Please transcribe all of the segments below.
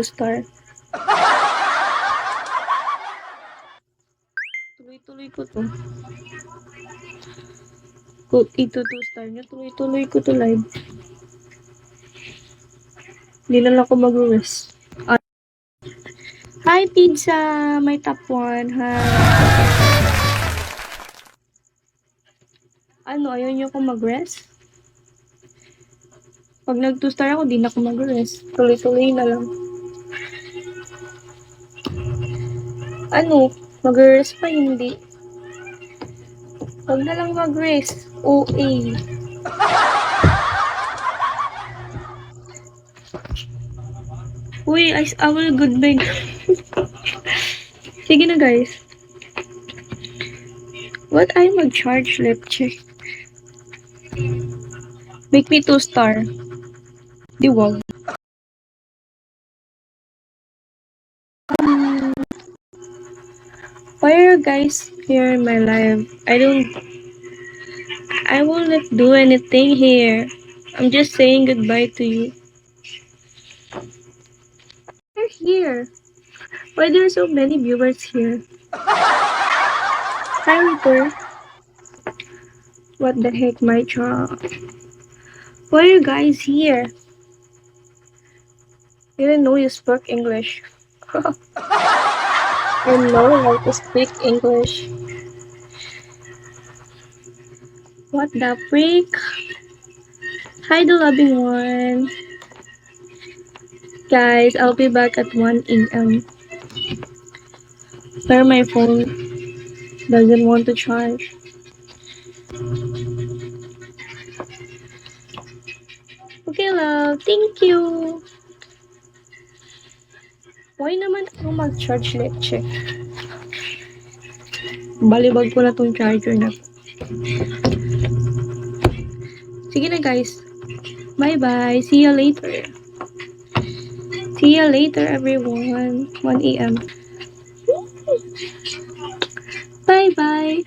Star. Tuloy-tuloy ko to. Kung ito 2-star nyo, tuloy-tuloy ko to live. Hindi na lang ako mag-rest. Hi, Pizza! My top 1. Hi. Ano, ayaw nyo ako mag-rest? Pag nag 2-star ako, di na ako mag-rest. Tuloy-tuloy na lang. Ano, mag-rest pa hindi? Huwag na lang mag-rest. OA. Uy, I will goodbye. Sige na, guys. What I mag-charge? Let's check. Make me 2-star. Di wag. Why are you guys here in my life? I won't do anything here. I'm just saying goodbye to you. You're here. Why there are so many viewers here? Hi, Reaper. What the heck, my child? Why are you guys here? I didn't know you spoke English. I know how to speak English. What the freak? Hi, the loving one. Guys, I'll be back at 1 a.m. Where my phone doesn't want to charge. Okay, love. Thank you. Why naman ako mag-charge? Let's check. Balibag ko na tong charger na. Sige na, guys. Bye-bye. See you later. See you later, everyone. 1 a.m. Bye-bye.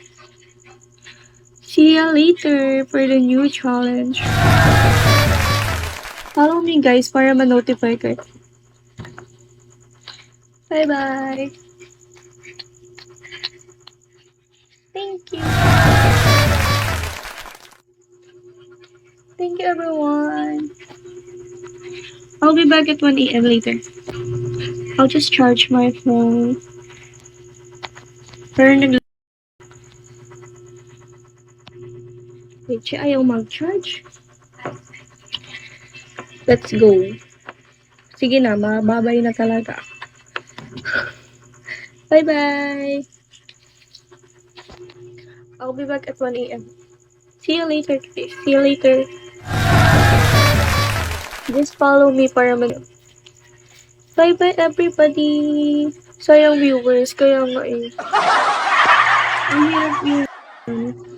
See you later for the new challenge. Follow me, guys, para ma-notify kayo. Bye-bye. Thank you. Thank you, everyone. I'll be back at 1 a.m. later. I'll just charge my phone. Wait, siya ayaw mag-charge. Let's go. Sige na, mababay na talaga. Bye-bye. I'll be back at 1 a.m. See you later, guys. See you later. Just follow me para Bye-bye, everybody. Sayang viewers, kaya nga eh. Ang hirap yun.